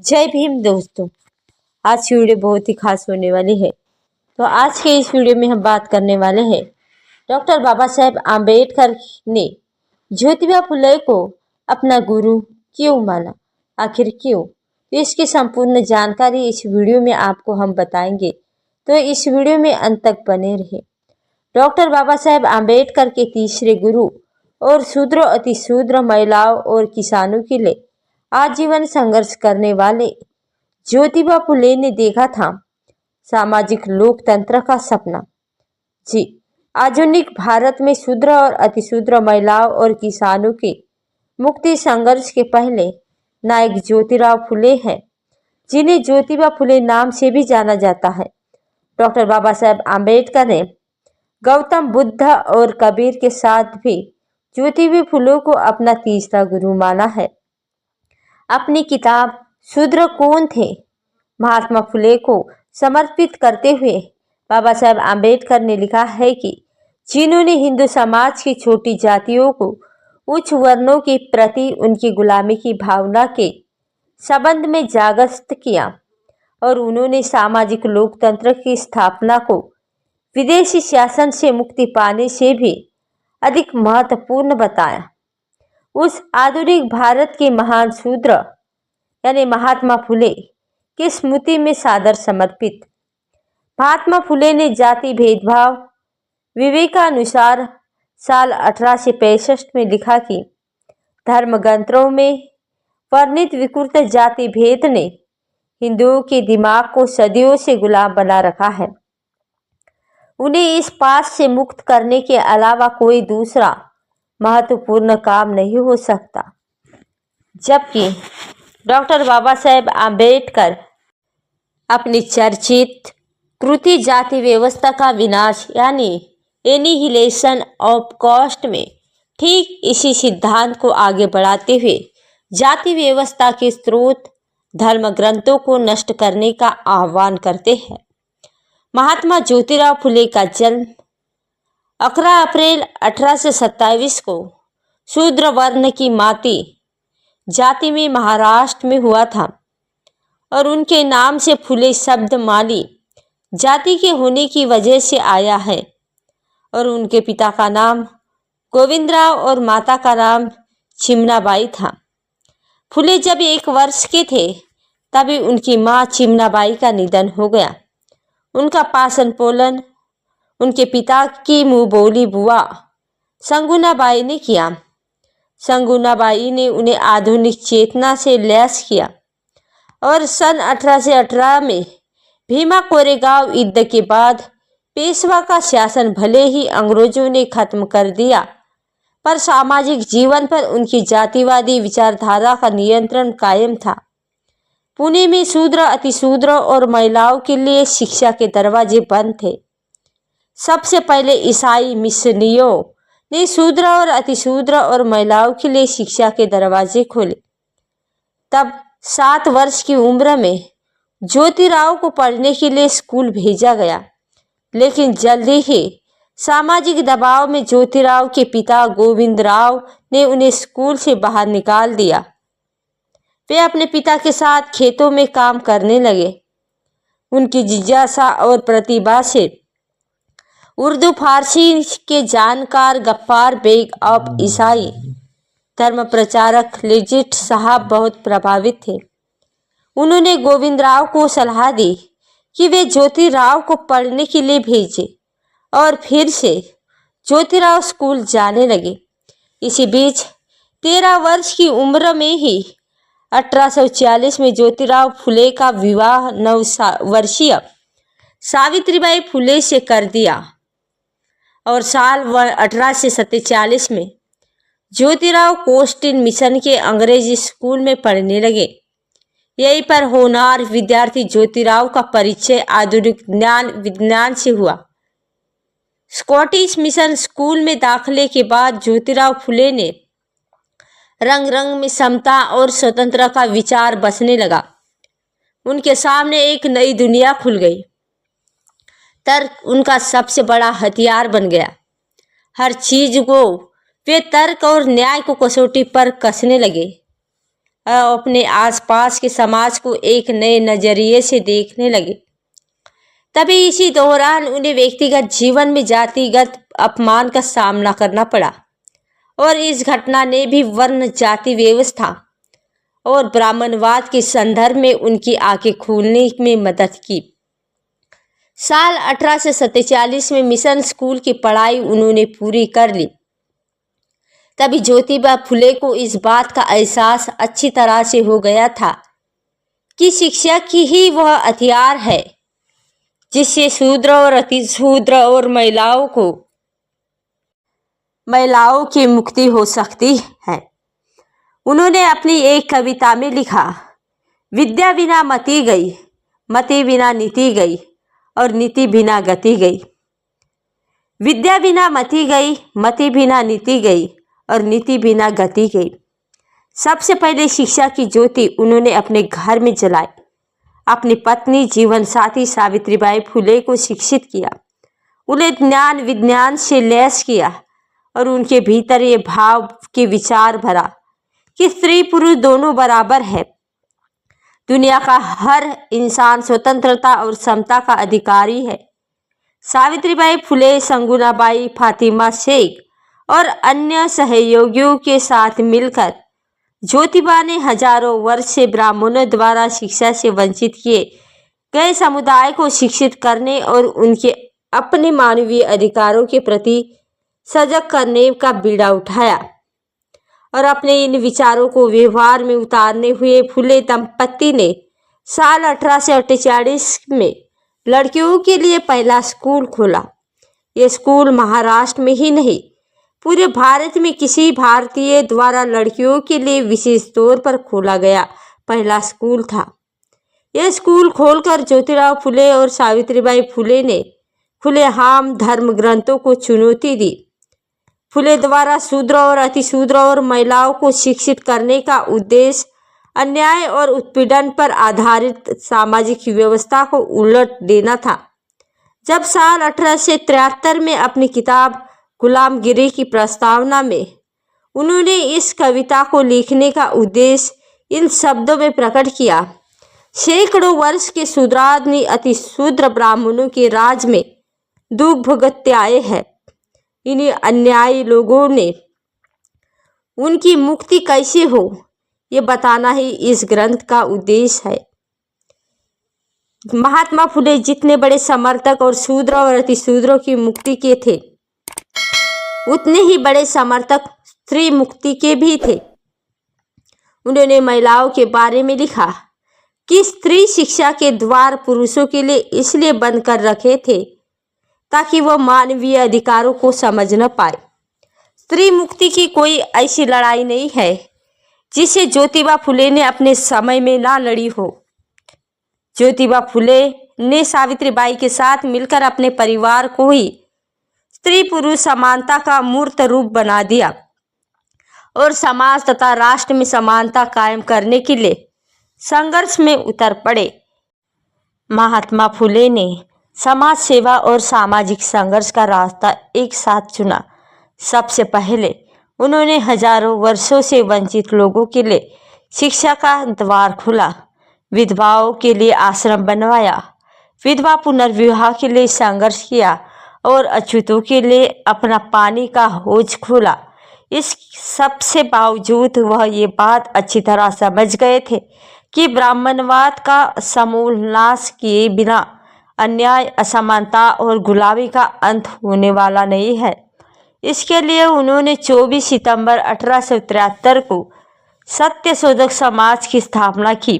जय भीम दोस्तों। आज की वीडियो बहुत ही खास होने वाली है। तो आज के इस वीडियो में हम बात करने वाले हैं डॉक्टर बाबा साहेब आम्बेडकर ने ज्योतिबा फुले को अपना गुरु क्यों माना, आखिर क्यों। तो इसकी संपूर्ण जानकारी इस वीडियो में आपको हम बताएंगे, तो इस वीडियो में अंत तक बने रहे। डॉक्टर बाबा साहेब आम्बेडकर के तीसरे गुरु और शूद्र अतिशूद्र महिलाओं और किसानों के लिए आजीवन संघर्ष करने वाले ज्योतिबा फुले ने देखा था सामाजिक लोकतंत्र का सपना। जी, आधुनिक भारत में शूद्र और अतिशूद्र महिलाओं और किसानों के मुक्ति संघर्ष के पहले नायक ज्योतिराव फुले हैं, जिन्हें ज्योतिबा फुले नाम से भी जाना जाता है। डॉक्टर बाबा साहेब आम्बेडकर ने गौतम बुद्ध और कबीर के साथ भी ज्योतिबा फुले को अपना तीसरा गुरु माना है। अपनी किताब शूद्र कौन थे, महात्मा फुले को समर्पित करते हुए बाबा साहेब आम्बेडकर ने लिखा है कि जिन्होंने हिंदू समाज की छोटी जातियों को उच्च वर्णों के प्रति उनकी गुलामी की भावना के संबंध में जागृत किया और उन्होंने सामाजिक लोकतंत्र की स्थापना को विदेशी शासन से मुक्ति पाने से भी अधिक महत्वपूर्ण बताया। उस आधुनिक भारत के महान शूद्र यानी महात्मा फुले की स्मृति में सादर समर्पित। महात्मा फुले ने जाति भेदभाव विवेकानुसार साल 1865 में लिखा कि धर्म ग्रंथों में वर्णित विकृत जाति भेद ने हिंदुओं के दिमाग को सदियों से गुलाम बना रखा है। उन्हें इस पाप से मुक्त करने के अलावा कोई दूसरा महत्वपूर्ण काम नहीं हो सकता। जबकि डॉक्टर बाबा साहेब आम्बेडकर अपनी चर्चित कृति जाति व्यवस्था का विनाश यानी एनिहिलेशन ऑफ कास्ट में ठीक इसी सिद्धांत को आगे बढ़ाते हुए जाति व्यवस्था के स्रोत धर्म ग्रंथों को नष्ट करने का आह्वान करते हैं। महात्मा ज्योतिराव फुले का जन्म 11 अप्रैल 1827 को शूद्र वर्ण की माती जाति में महाराष्ट्र में हुआ था और उनके नाम से फुले शब्द माली जाति के होने की वजह से आया है और उनके पिता का नाम गोविंदराव और माता का नाम चिमनाबाई था। फुले जब 1 वर्ष के थे तभी उनकी मां चिमनाबाई का निधन हो गया। उनका पालन पोषण उनके पिता की मुंह बोली बुआ संगुनाबाई ने किया। संगुनाबाई ने उन्हें आधुनिक चेतना से लैस किया और सन 1818 में भीमा कोरेगांव युद्ध के बाद पेशवा का शासन भले ही अंग्रेजों ने खत्म कर दिया, पर सामाजिक जीवन पर उनकी जातिवादी विचारधारा का नियंत्रण कायम था। पुणे में शूद्र अतिशूद्र और महिलाओं के लिए शिक्षा के दरवाजे बंद थे। सबसे पहले ईसाई मिशनरियों ने शूद्र और अतिशूद्र और महिलाओं के लिए शिक्षा के दरवाजे खोले। तब 7 वर्ष की उम्र में ज्योतिराव को पढ़ने के लिए स्कूल भेजा गया, लेकिन जल्दी ही सामाजिक दबाव में ज्योतिराव के पिता गोविंदराव ने उन्हें स्कूल से बाहर निकाल दिया। वे अपने पिता के साथ खेतों में काम करने लगे। उनकी जिज्ञासा और प्रतिभा से उर्दू फारसी के जानकार गफ्फार बेग ऑफ ईसाई धर्म प्रचारक लेजिट साहब बहुत प्रभावित थे। उन्होंने गोविंदराव को सलाह दी कि वे ज्योतिराव को पढ़ने के लिए भेजे और फिर से ज्योतिराव स्कूल जाने लगे। इसी बीच 13 वर्ष की उम्र में ही 1840 में ज्योतिराव फुले का विवाह 9 वर्षीय सावित्रीबाई फुले से कर दिया और साल 1847 में ज्योतिराव कोस्टिन मिशन के अंग्रेजी स्कूल में पढ़ने लगे। यहीं पर होनहार विद्यार्थी ज्योतिराव का परिचय आधुनिक ज्ञान विज्ञान से हुआ। स्कॉटिश मिशन स्कूल में दाखिले के बाद ज्योतिराव फुले ने रंग रंग में समता और स्वतंत्रता का विचार बसने लगा। उनके सामने एक नई दुनिया खुल गई। तर्क उनका सबसे बड़ा हथियार बन गया। हर चीज को वे तर्क और न्याय को कसौटी पर कसने लगे। अपने आसपास के समाज को एक नए नजरिए से देखने लगे। तभी इसी दौरान उन्हें व्यक्तिगत जीवन में जातिगत अपमान का सामना करना पड़ा और इस घटना ने भी वर्ण जाति व्यवस्था और ब्राह्मणवाद के संदर्भ में उनकी आंखें खोलने में मदद की। साल 1847 में मिशन स्कूल की पढ़ाई उन्होंने पूरी कर ली। तभी ज्योतिबा फुले को इस बात का एहसास अच्छी तरह से हो गया था कि शिक्षा की ही वह हथियार है जिससे शूद्र और अतिशूद्र और महिलाओं की मुक्ति हो सकती है। उन्होंने अपनी एक कविता में लिखा, विद्या बिना मति गई, मति बिना नीति गई और नीति बिना गति गई। विद्या बिना मति गई, मति बिना नीति गई और नीति बिना गति गई। सबसे पहले शिक्षा की ज्योति उन्होंने अपने घर में जलाई। अपनी पत्नी जीवन साथी सावित्रीबाई फुले को शिक्षित किया, उन्हें ज्ञान विज्ञान से लैस किया और उनके भीतर ये भाव के विचार भरा कि स्त्री पुरुष दोनों बराबर है। दुनिया का हर इंसान स्वतंत्रता और समता का अधिकारी है। सावित्रीबाई फुले, संगुनाबाई, फातिमा शेख और अन्य सहयोगियों के साथ मिलकर ज्योतिबा ने हजारों वर्ष से ब्राह्मणों द्वारा शिक्षा से वंचित किए गए समुदाय को शिक्षित करने और उनके अपने मानवीय अधिकारों के प्रति सजग करने का बीड़ा उठाया और अपने इन विचारों को व्यवहार में उतारने हुए फुले दंपत्ति ने साल 1848 में लड़कियों के लिए पहला स्कूल खोला। ये स्कूल महाराष्ट्र में ही नहीं पूरे भारत में किसी भारतीय द्वारा लड़कियों के लिए विशेष तौर पर खोला गया पहला स्कूल था। यह स्कूल खोलकर ज्योतिराव फुले और सावित्रीबाई फुले ने खुलेआम धर्म ग्रंथों को चुनौती दी। फुले द्वारा शूद्र और अतिशूद्र और महिलाओं को शिक्षित करने का उद्देश्य अन्याय और उत्पीड़न पर आधारित सामाजिक व्यवस्था को उलट देना था। जब साल 1873 में अपनी किताब गुलामगिरी की प्रस्तावना में उन्होंने इस कविता को लिखने का उद्देश्य इन शब्दों में प्रकट किया, सैकड़ों वर्ष के शूद्रादि अतिशूद्र ब्राह्मणों के राज में दुख भुगतते आए हैं। इन्हीं अन्यायी लोगों ने उनकी मुक्ति कैसे हो, ये बताना ही इस ग्रंथ का उद्देश्य है। महात्मा फुले जितने बड़े समर्थक और शूद्र और अतिशूद्रों की मुक्ति के थे, उतने ही बड़े समर्थक स्त्री मुक्ति के भी थे। उन्होंने महिलाओं के बारे में लिखा कि स्त्री शिक्षा के द्वार पुरुषों के लिए इसलिए बंद कर रखे थे ताकि वह मानवीय अधिकारों को समझ न पाए। स्त्री मुक्ति की कोई ऐसी लड़ाई नहीं है जिसे ज्योतिबा फुले ने अपने समय में ना लड़ी हो। ज्योतिबा फुले ने सावित्रीबाई के साथ मिलकर अपने परिवार को ही स्त्री पुरुष समानता का मूर्त रूप बना दिया और समाज तथा राष्ट्र में समानता कायम करने के लिए संघर्ष में उतर पड़े। महात्मा फुले ने समाज सेवा और सामाजिक संघर्ष का रास्ता एक साथ चुना। सबसे पहले उन्होंने हजारों वर्षों से वंचित लोगों के लिए शिक्षा का द्वार खोला, विधवाओं के लिए आश्रम बनवाया, विधवा पुनर्विवाह के लिए संघर्ष किया और अछूतों के लिए अपना पानी का हौज खोला। इस सबसे बावजूद वह ये बात अच्छी तरह समझ गए थे कि ब्राह्मणवाद का समूल नाश किए बिना अन्याय, असमानता और गुलामी का अंत होने वाला नहीं है। इसके लिए उन्होंने 24 सितंबर 1873 को सत्यशोधक समाज की स्थापना की।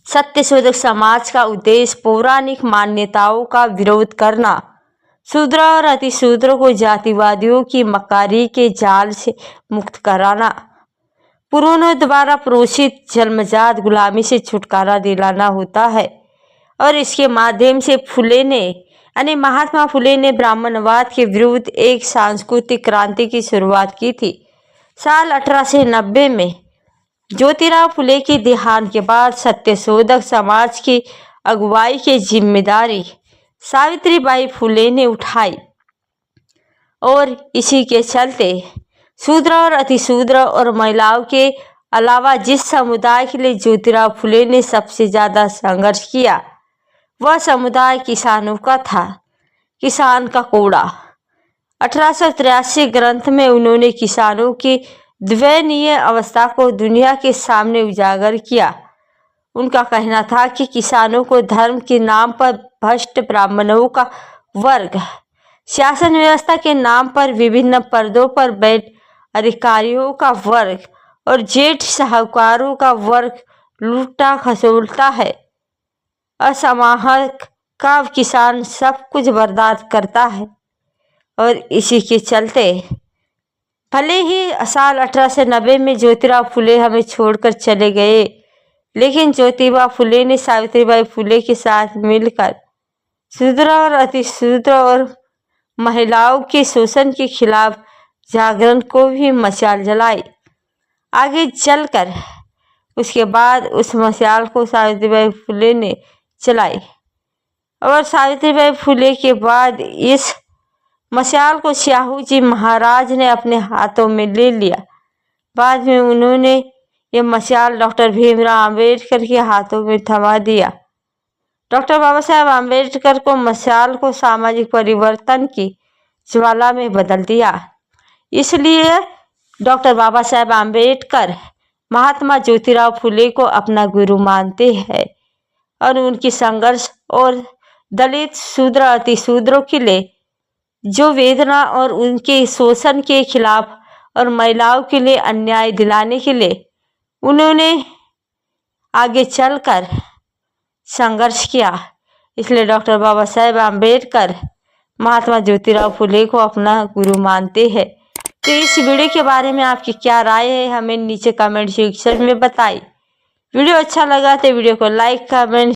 सत्यशोधक समाज का उद्देश्य पौराणिक मान्यताओं का विरोध करना, शूद्र और अतिशूद्र को जातिवादियों की मकारी के जाल से मुक्त कराना, पुरोहितों द्वारा प्रोषित जन्मजात गुलामी से छुटकारा दिलाना होता है। और इसके माध्यम से फुले ने यानी महात्मा फुले ने ब्राह्मणवाद के विरुद्ध एक सांस्कृतिक क्रांति की शुरुआत की थी। साल 1890 में ज्योतिराव फुले के देहांत के बाद सत्यशोधक समाज की अगुवाई की जिम्मेदारी सावित्रीबाई फुले ने उठाई और इसी के चलते शूद्र और अतिशूद्र और महिलाओं के अलावा जिस समुदाय के लिए ज्योतिराव फुले ने सबसे ज़्यादा संघर्ष किया वह समुदाय किसानों का था। किसान का कोड़ा। 1883 ग्रंथ में उन्होंने किसानों की दयनीय अवस्था को दुनिया के सामने उजागर किया। उनका कहना था कि किसानों को धर्म के नाम पर भ्रष्ट ब्राह्मणों का वर्ग, शासन व्यवस्था के नाम पर विभिन्न पदों पर बैठ अधिकारियों का वर्ग और जेठ साहूकारों का वर्ग लूटा खसोलता है। असमाहक का किसान सब कुछ बर्बाद करता है और इसी के चलते भले ही साल 1890 में ज्योतिराव फुले हमें छोड़कर चले गए, लेकिन ज्योतिबा फुले ने सावित्रीबाई फुले के साथ मिलकर शूद्र और अतिशूद्र और महिलाओं के शोषण के खिलाफ जागरण को भी मशाल जलाई। आगे चलकर उसके बाद उस मशाल को सावित्रीबाई फुले ने चलाई और सावित्रीबाई फुले के बाद इस मशाल को शाहू जी महाराज ने अपने हाथों में ले लिया। बाद में उन्होंने ये मशाल डॉक्टर भीमराव अंबेडकर के हाथों में थमा दिया। डॉक्टर बाबा साहेब अंबेडकर को मशाल को सामाजिक परिवर्तन की ज्वाला में बदल दिया। इसलिए डॉक्टर बाबा साहेब अंबेडकर महात्मा ज्योतिराव फुले को अपना गुरु मानते हैं और उनकी संघर्ष और दलित शूद्र अतिशूद्रों के लिए जो वेदना और उनके शोषण के खिलाफ और महिलाओं के लिए अन्याय दिलाने के लिए उन्होंने आगे चलकर संघर्ष किया। इसलिए डॉक्टर बाबा साहेब आम्बेडकर महात्मा ज्योतिराव फुले को अपना गुरु मानते हैं। तो इस वीडियो के बारे में आपकी क्या राय है हमें नीचे कमेंट सेक्शन में बताइए। वीडियो अच्छा लगा तो वीडियो को लाइक कमेंट